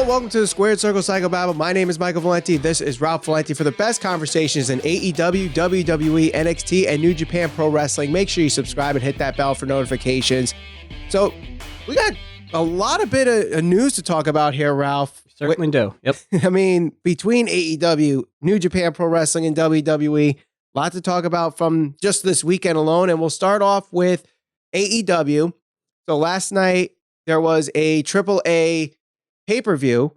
Hello, welcome to the Squared Circle Psychobabble. My name is Michael Valenti. This is Ralph Valenti for the best conversations in AEW, WWE, NXT, and New Japan Pro Wrestling. Make sure you subscribe and hit that bell for notifications. So we got a lot of bit of news to talk about here, Ralph. Certainly do. Yep. I mean, between AEW, New Japan Pro Wrestling, and WWE, a lot to talk about from just this weekend alone. And we'll start off with AEW. So last night, there was a AAA pay-per-view,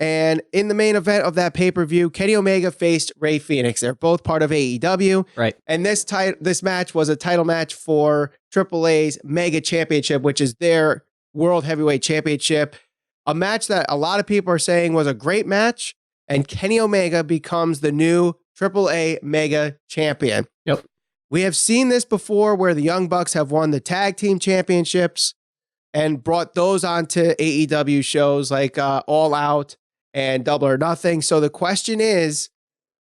and in the main event of that pay-per-view, Kenny Omega faced Rey Fenix. They're both part of AEW. Right. And this match was a title match for AAA's Mega Championship, which is their World Heavyweight Championship. A match that a lot of people are saying was a great match, and Kenny Omega becomes the new AAA Mega Champion. Yep. We have seen this before where the Young Bucks have won the tag team championships and brought those onto AEW shows like All Out and Double or Nothing. So the question is,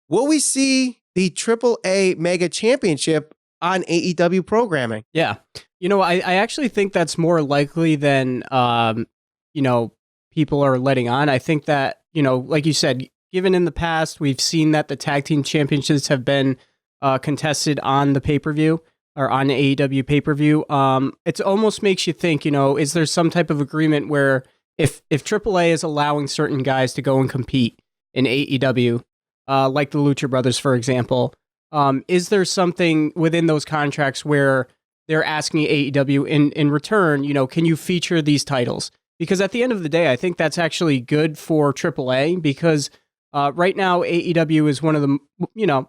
will we see the AAA Mega Championship on AEW programming? Yeah. You know, I actually think that's more likely than, people are letting on. I think that, like you said, given in the past, we've seen that the tag team championships have been contested on the pay-per-view, or on AEW pay-per-view. It almost makes you think, is there some type of agreement where if AAA is allowing certain guys to go and compete in AEW, like the Lucha Brothers, for example, is there something within those contracts where they're asking AEW in return, can you feature these titles? Because at the end of the day, I think that's actually good for AAA because right now AEW is one of the,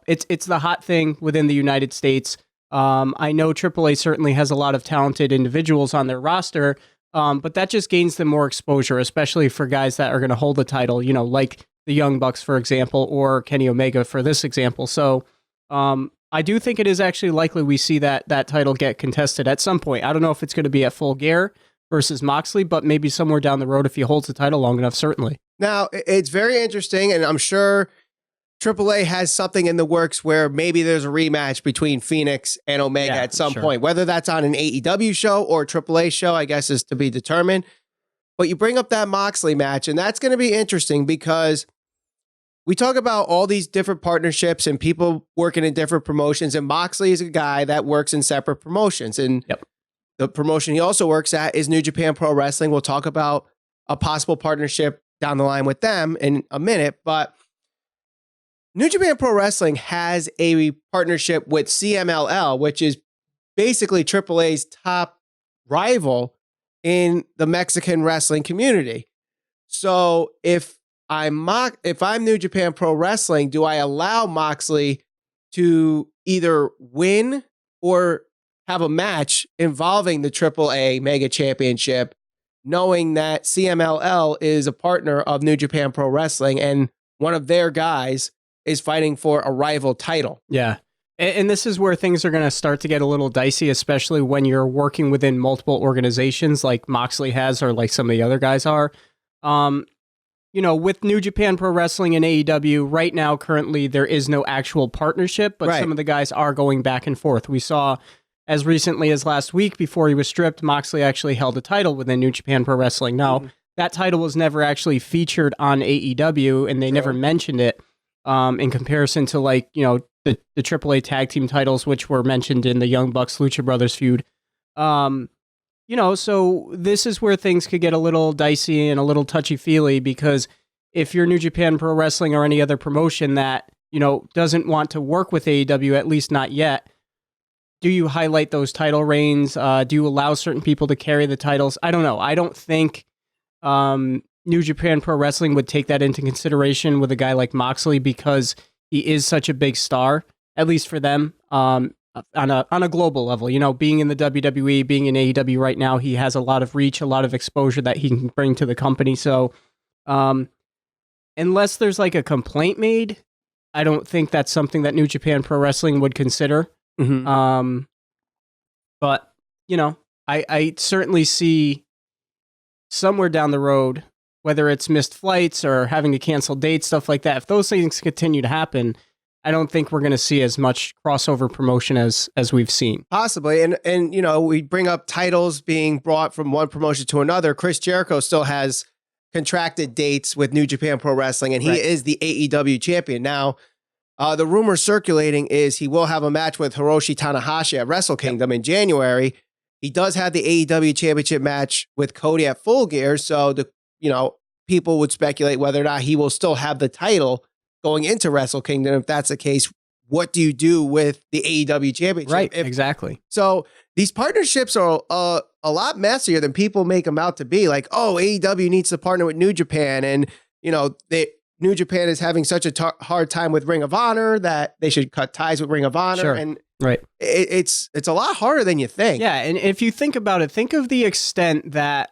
it's the hot thing within the United States. I know AAA certainly has a lot of talented individuals on their roster, but that just gains them more exposure, especially for guys that are going to hold the title, like the Young Bucks, for example, or Kenny Omega for this example. So I do think it is actually likely we see that title get contested at some point. I don't know if it's going to be at Full Gear versus Moxley, but maybe somewhere down the road if he holds the title long enough, certainly. Now, it's very interesting, and I'm sure AAA has something in the works where maybe there's a rematch between Phoenix and Omega at some point. Whether that's on an AEW show or a AAA show, I guess, is to be determined. But you bring up that Moxley match, and that's going to be interesting because we talk about all these different partnerships and people working in different promotions, and Moxley is a guy that works in separate promotions. And the promotion he also works at is New Japan Pro Wrestling. We'll talk about a possible partnership down the line with them in a minute, but New Japan Pro Wrestling has a partnership with CMLL, which is basically AAA's top rival in the Mexican wrestling community. So if I'm New Japan Pro Wrestling, do I allow Moxley to either win or have a match involving the AAA Mega Championship, knowing that CMLL is a partner of New Japan Pro Wrestling and one of their guys is fighting for a rival title? Yeah. And this is where things are going to start to get a little dicey, especially when you're working within multiple organizations like Moxley has or like some of the other guys are. With New Japan Pro Wrestling and AEW, right now, currently, there is no actual partnership, but some of the guys are going back and forth. We saw as recently as last week, before he was stripped, Moxley actually held a title within New Japan Pro Wrestling. Now, that title was never actually featured on AEW, and they never mentioned it. In comparison to the AAA tag team titles, which were mentioned in the Young Bucks Lucha Brothers feud. So this is where things could get a little dicey and a little touchy-feely, because if you're New Japan Pro Wrestling or any other promotion that, doesn't want to work with AEW, at least not yet, do you highlight those title reigns? Do you allow certain people to carry the titles? I don't know. I don't think New Japan Pro Wrestling would take that into consideration with a guy like Moxley, because he is such a big star, at least for them, on a global level. Being in the WWE, being in AEW right now, he has a lot of reach, a lot of exposure that he can bring to the company. So unless there's like a complaint made, I don't think that's something that New Japan Pro Wrestling would consider. But I certainly see somewhere down the road, whether it's missed flights or having to cancel dates, stuff like that, if those things continue to happen, I don't think we're going to see as much crossover promotion as we've seen. Possibly. And we bring up titles being brought from one promotion to another. Chris Jericho still has contracted dates with New Japan Pro Wrestling, and he is the AEW champion. Now, the rumor circulating is he will have a match with Hiroshi Tanahashi at Wrestle Kingdom in January. He does have the AEW championship match with Cody at Full Gear, so people would speculate whether or not he will still have the title going into Wrestle Kingdom. If that's the case, what do you do with the AEW championship? Right, exactly. So these partnerships are a lot messier than people make them out to be. Like, oh, AEW needs to partner with New Japan, and New Japan is having such a hard time with Ring of Honor that they should cut ties with Ring of Honor. Sure. And right, it's a lot harder than you think. Yeah, and if you think about it, think of the extent that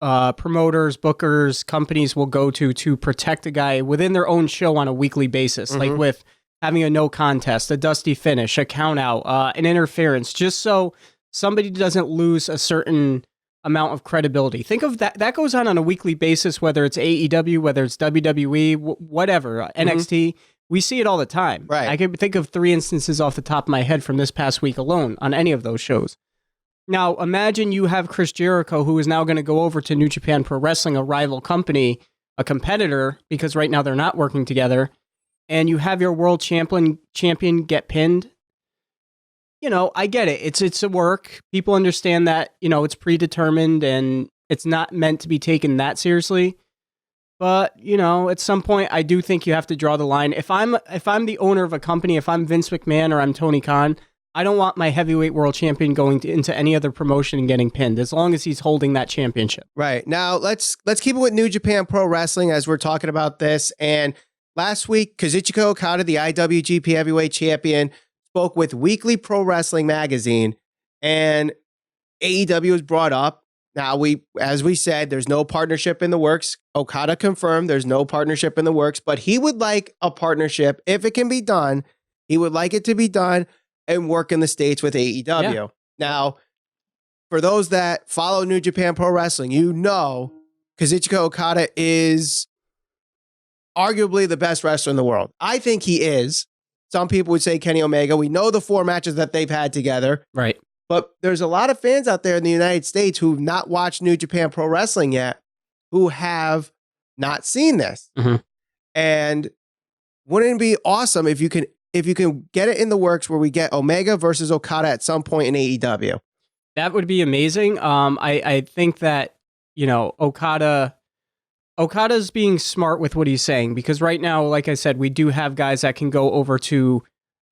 promoters, bookers, companies will go to protect a guy within their own show on a weekly basis, like with having a no contest, a dusty finish, a count out, an interference, just so somebody doesn't lose a certain amount of credibility. Think of that. That goes on a weekly basis, whether it's AEW, whether it's WWE, whatever, NXT. We see it all the time. Right. I can think of 3 instances off the top of my head from this past week alone on any of those shows. Now, imagine you have Chris Jericho, who is now going to go over to New Japan Pro Wrestling, a rival company, a competitor, because right now they're not working together, and you have your world champion get pinned. I get it. It's a work. People understand that, it's predetermined and it's not meant to be taken that seriously. But, at some point, I do think you have to draw the line. If I'm the owner of a company, if I'm Vince McMahon or I'm Tony Khan, I don't want my heavyweight world champion going into any other promotion and getting pinned, as long as he's holding that championship. Right. Now, let's keep it with New Japan Pro Wrestling as we're talking about this. And last week, Kazuchika Okada, the IWGP Heavyweight Champion, spoke with Weekly Pro Wrestling Magazine, and AEW was brought up. Now, as we said, there's no partnership in the works. Okada confirmed there's no partnership in the works, but he would like a partnership, if it can be done. He would like it to be done and work in the States with AEW. Yeah. Now, for those that follow New Japan Pro Wrestling, Kazuchika Okada is arguably the best wrestler in the world. I think he is. Some people would say Kenny Omega. We know the 4 matches that they've had together. Right. But there's a lot of fans out there in the United States who've not watched New Japan Pro Wrestling yet, who have not seen this. And wouldn't it be awesome if you can get it in the works where we get Omega versus Okada at some point in AEW? That would be amazing. I think that, Okada's being smart with what he's saying, because right now, like I said, we do have guys that can go over to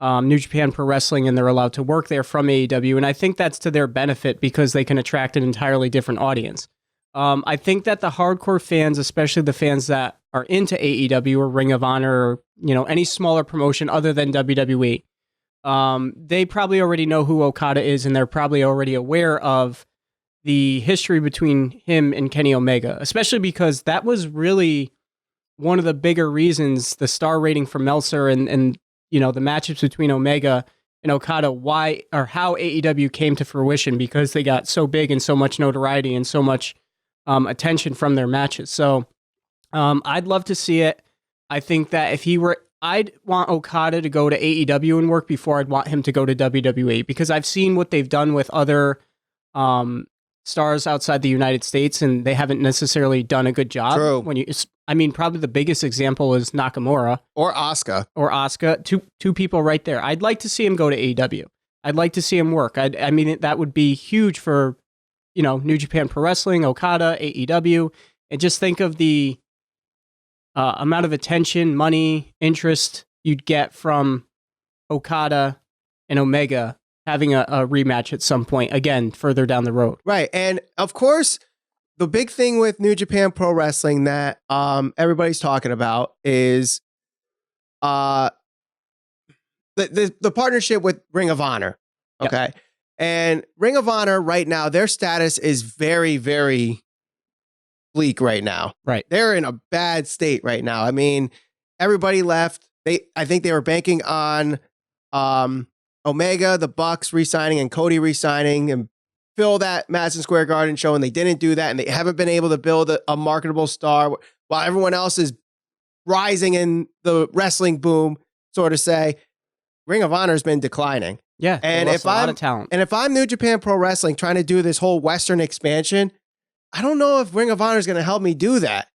New Japan Pro Wrestling and they're allowed to work there from AEW. And I think that's to their benefit because they can attract an entirely different audience. I think that the hardcore fans, especially the fans that are into AEW or Ring of Honor or, any smaller promotion other than WWE, they probably already know who Okada is, and they're probably already aware of the history between him and Kenny Omega, especially because that was really one of the bigger reasons the star rating for Meltzer and the matchups between Omega and Okada, why or how AEW came to fruition, because they got so big and so much notoriety and so much attention from their matches. So I'd love to see it. I think that I'd want Okada to go to AEW and work before I'd want him to go to WWE, because I've seen what they've done with other stars outside the United States, and they haven't necessarily done a good job. True. Probably the biggest example is Nakamura or Asuka. Two people right there. I'd like to see him go to AEW. I'd like to see him work. That would be huge for, New Japan Pro Wrestling, Okada, AEW, and just think of the amount of attention, money, interest you'd get from Okada and Omega having a rematch at some point, again, further down the road. Right. And of course, the big thing with New Japan Pro Wrestling that everybody's talking about is the partnership with Ring of Honor. Okay. Yep. And Ring of Honor right now, their status is very, very bleak right now. Right. They're in a bad state right now. Everybody left. I think they were banking on Omega, the Bucks re-signing, and Cody re-signing and fill that Madison Square Garden show, and they didn't do that, and they haven't been able to build a marketable star while everyone else is rising in the wrestling boom, sort of say. Ring of Honor has been declining. Yeah, and if a lot of talent. And if I'm New Japan Pro Wrestling trying to do this whole Western expansion, I don't know if Ring of Honor is going to help me do that.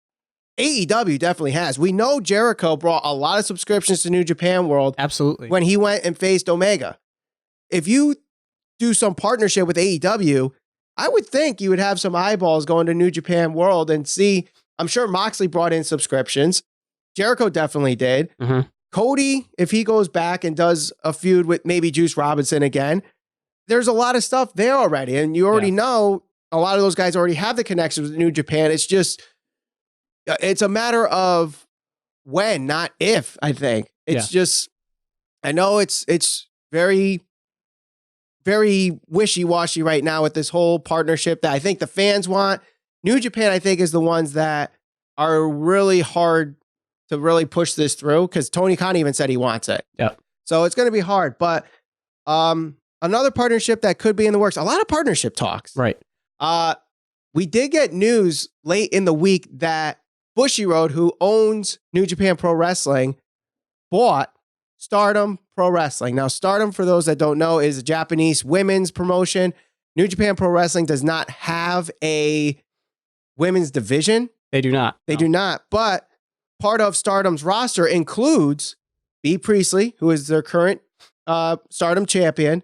AEW definitely has. We know Jericho brought a lot of subscriptions to New Japan World. Absolutely. When he went and faced Omega. If you do some partnership with AEW, I would think you would have some eyeballs going to New Japan World and see. I'm sure Moxley brought in subscriptions. Jericho definitely did. Mm-hmm. Cody, if he goes back and does a feud with maybe Juice Robinson again, there's a lot of stuff there already. And you already know a lot of those guys already have the connections with New Japan. It's just, it's a matter of when, not if, I think. It's just, I know it's very, very wishy-washy right now with this whole partnership that I think the fans want. New Japan, I think, is the ones that are really hard to really push this through because Tony Khan even said he wants it. Yeah. So it's going to be hard. But another partnership that could be in the works, a lot of partnership talks. Right. We did get news late in the week that Bushiroad, who owns New Japan Pro Wrestling, bought Stardom Pro Wrestling. Now, Stardom, for those that don't know, is a Japanese women's promotion. New Japan Pro Wrestling does not have a women's division. They do not. They do not. But part of Stardom's roster includes Bea Priestley, who is their current Stardom champion,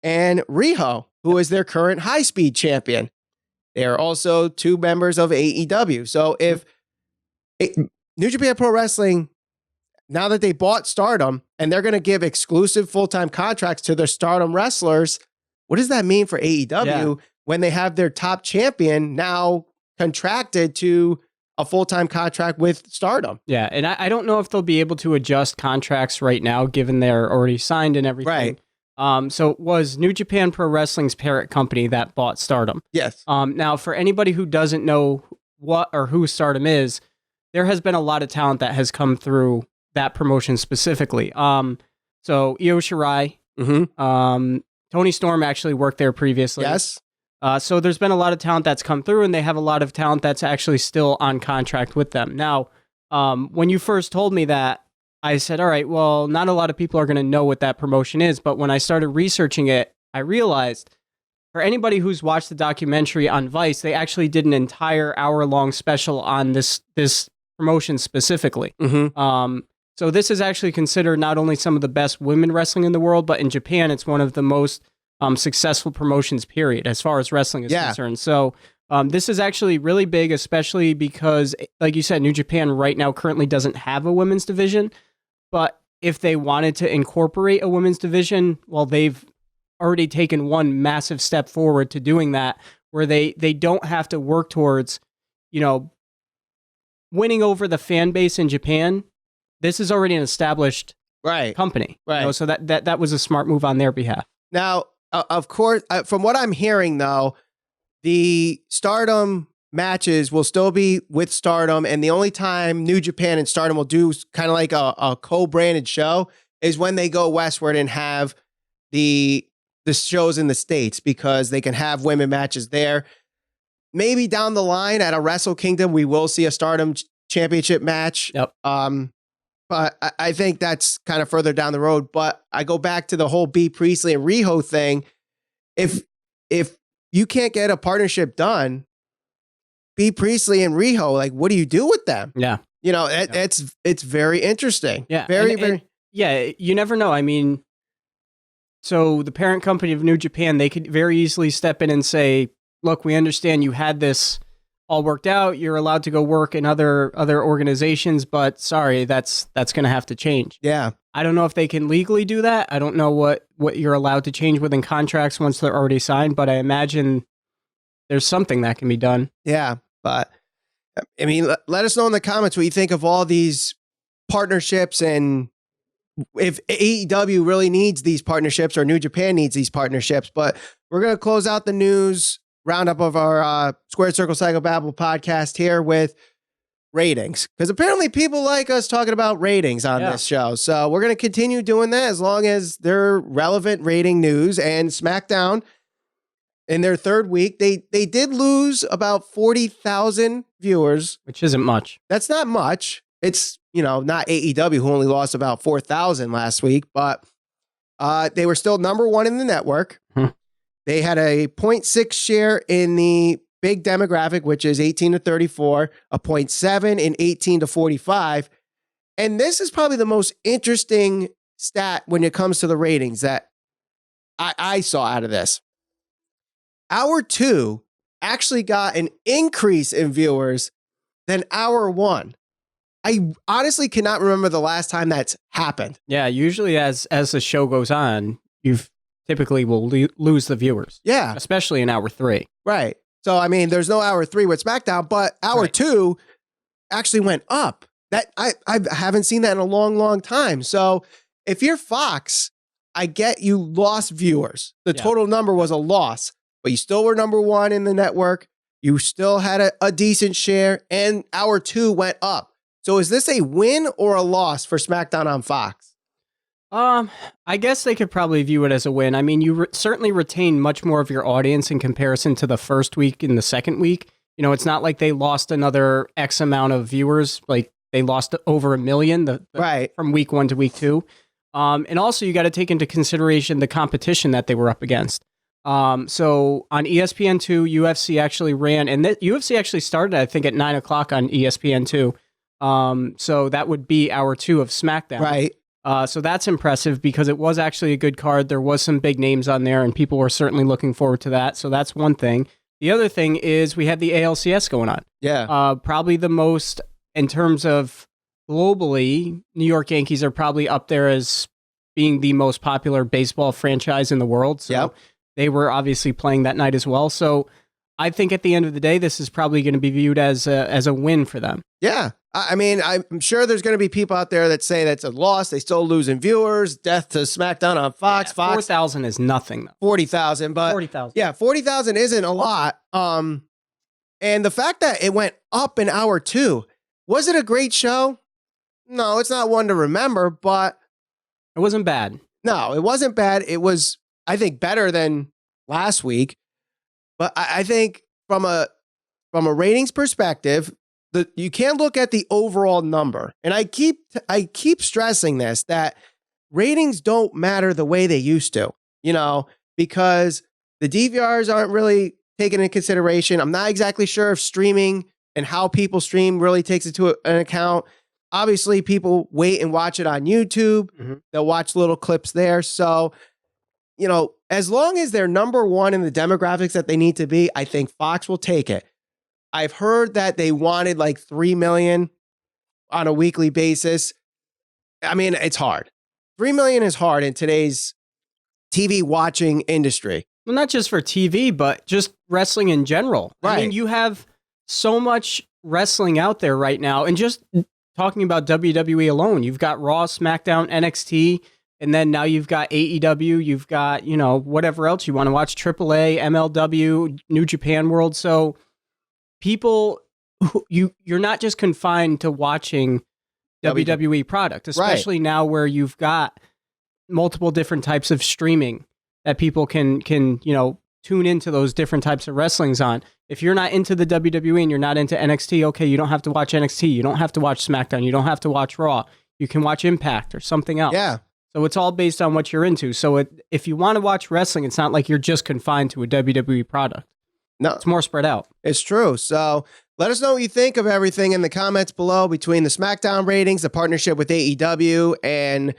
and Riho, who is their current high-speed champion. They are also two members of AEW. So if New Japan Pro Wrestling, now that they bought Stardom and they're going to give exclusive full-time contracts to their Stardom wrestlers, what does that mean for AEW when they have their top champion now contracted to a full-time contract with Stardom? Yeah, and I don't know if they'll be able to adjust contracts right now, given they're already signed and everything. Right. So it was New Japan Pro Wrestling's parent company that bought Stardom. Yes. Now, for anybody who doesn't know what or who Stardom is, there has been a lot of talent that has come through that promotion specifically. So Io Shirai, Tony Storm actually worked there previously. Yes. So there's been a lot of talent that's come through, and they have a lot of talent that's actually still on contract with them. Now, when you first told me that, I said, all right, well, not a lot of people are going to know what that promotion is. But when I started researching it, I realized for anybody who's watched the documentary on Vice, they actually did an entire hour-long special on this promotion specifically. So this is actually considered not only some of the best women wrestling in the world, but in Japan, it's one of the most successful promotions, period, as far as wrestling is concerned. So this is actually really big, especially because, like you said, New Japan right now currently doesn't have a women's division. But if they wanted to incorporate a women's division, well, they've already taken one massive step forward to doing that, where they don't have to work towards, winning over the fan base in Japan. This is already an established company. Right. So that was a smart move on their behalf. Now, of course, from what I'm hearing, though, the Stardom matches will still be with Stardom, and the only time New Japan and Stardom will do kind of like a co-branded show is when they go westward and have the shows in the States, because they can have women matches there. Maybe down the line at a Wrestle Kingdom, we will see a Stardom championship match. Yep. But I think that's kind of further down the road. But I go back to the whole Bea Priestley and Riho thing. If you can't get a partnership done, Bea Priestley and Riho, like, what do you do with them? Yeah. It's very interesting. Yeah. Very. Yeah. You never know. I mean, so the parent company of New Japan, they could very easily step in and say, look, we understand you had this all worked out. You're allowed to go work in other organizations, but sorry, that's going to have to change. Yeah. I don't know if they can legally do that. I don't know what you're allowed to change within contracts once they're already signed, but I imagine there's something that can be done. Yeah. But I mean, let us know in the comments what you think of all these partnerships, and if AEW really needs these partnerships or New Japan needs these partnerships. But we're going to close out the news roundup of our Squared Circle Psychobabble podcast here with ratings, because apparently people like us talking about ratings on this show. So we're going to continue doing that as long as they're relevant rating news. And SmackDown, in their third week, they did lose about 40,000 viewers, which isn't much. That's not much. It's, not AEW, who only lost about 4,000 last week, but they were still number one in the network. They had a 0.6 share in the big demographic, which is 18 to 34, a 0.7 in 18 to 45. And this is probably the most interesting stat when it comes to the ratings that I saw out of this. Hour 2 actually got an increase in viewers than hour 1. I honestly cannot remember the last time that's happened. Yeah, usually as the show goes on, you've typically will lose the viewers. Yeah. Especially in hour 3. Right. So, I mean, there's no hour 3 with SmackDown, but hour 2 actually went up. That I haven't seen that in a long, long time. So if you're Fox, I get you lost viewers. The total number was a loss, but you still were number 1 in the network. You still had a decent share, and hour 2 went up. So is this a win or a loss for SmackDown on Fox? I guess they could probably view it as a win. I mean, you certainly retain much more of your audience in comparison to the first week and the second week. You know, it's not like they lost another X amount of viewers. Like they lost over 1 million from week 1 to week 2. And also you got to take into consideration the competition that they were up against. So on ESPN2, UFC actually ran, and UFC actually started, I think, at 9 o'clock on ESPN2. So that would be hour 2 of SmackDown. Right. So that's impressive because it was actually a good card. There was some big names on there and people were certainly looking forward to that. So that's one thing. The other thing is we had the ALCS going on. Yeah. Probably the most, in terms of globally, New York Yankees are probably up there as being the most popular baseball franchise in the world. So they were obviously playing that night as well. So I think at the end of the day, this is probably going to be viewed as a win for them. Yeah. I mean, I'm sure there's going to be people out there that say that's a loss. They still losing viewers. Death to SmackDown on Fox. Yeah, 4,000 is nothing, though. 40,000, but 40,000. Yeah, 40,000 isn't a lot. And the fact that it went up in hour 2, was it a great show? No, it's not one to remember, but it wasn't bad. No, it wasn't bad. It was, I think, better than last week. But I think from a ratings perspective, you can't look at the overall number. And I keep stressing this, that ratings don't matter the way they used to, you know, because the DVRs aren't really taken into consideration. I'm not exactly sure if streaming and how people stream really takes it to an account. Obviously, people wait and watch it on YouTube. Mm-hmm. They'll watch little clips there. So, you know, as long as they're number 1 in the demographics that they need to be, I think Fox will take it. I've heard that they wanted like 3 million on a weekly basis. I mean, it's hard. 3 million is hard in today's TV watching industry. Well, not just for TV, but just wrestling in general. Right. I mean, you have so much wrestling out there right now. And just talking about WWE alone, you've got Raw, SmackDown, NXT, and then now you've got AEW, you've got, you know, whatever else you want to watch, AAA, MLW, New Japan World. So people, you're not just confined to watching WWE product, especially now where you've got multiple different types of streaming that people can you know, tune into those different types of wrestlings on. If you're not into the WWE and you're not into NXT, okay, you don't have to watch NXT, you don't have to watch SmackDown, you don't have to watch Raw. You can watch Impact or something else. Yeah. So it's all based on what you're into. So if you want to watch wrestling, it's not like you're just confined to a WWE product. No, it's more spread out. It's true. So let us know what you think of everything in the comments below between the SmackDown ratings, the partnership with AEW and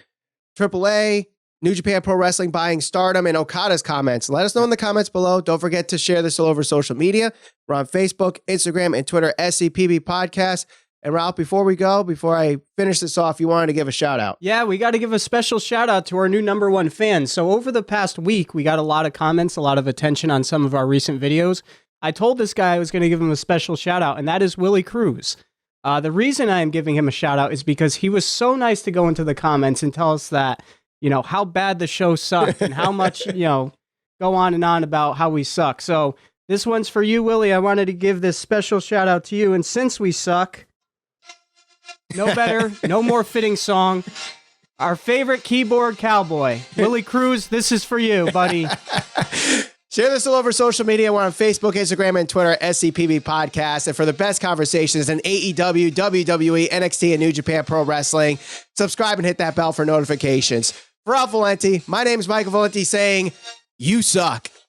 AAA, New Japan Pro Wrestling buying Stardom, and Okada's comments. Let us know in the comments below. Don't forget to share this all over social media. We're on Facebook, Instagram, and Twitter, SCPB Podcast. And Ralph, before I finish this off, you wanted to give a shout out. Yeah, we got to give a special shout out to our new #1 fans. So over the past week, we got a lot of comments, a lot of attention on some of our recent videos. I told this guy I was going to give him a special shout out, and that is Willie Cruz. The reason I am giving him a shout out is because he was so nice to go into the comments and tell us that, you know, how bad the show sucked and how much, you know, go on and on about how we suck. So this one's for you, Willie. I wanted to give this special shout out to you. And since we suck, no better, no more fitting song. Our favorite keyboard cowboy, Willie Cruz, this is for you, buddy. Share this all over social media. We're on Facebook, Instagram, and Twitter, SCPB Podcast. And for the best conversations in AEW, WWE, NXT, and New Japan Pro Wrestling, subscribe and hit that bell for notifications. For Ralph Valenti, my name is Michael Valenti saying, you suck.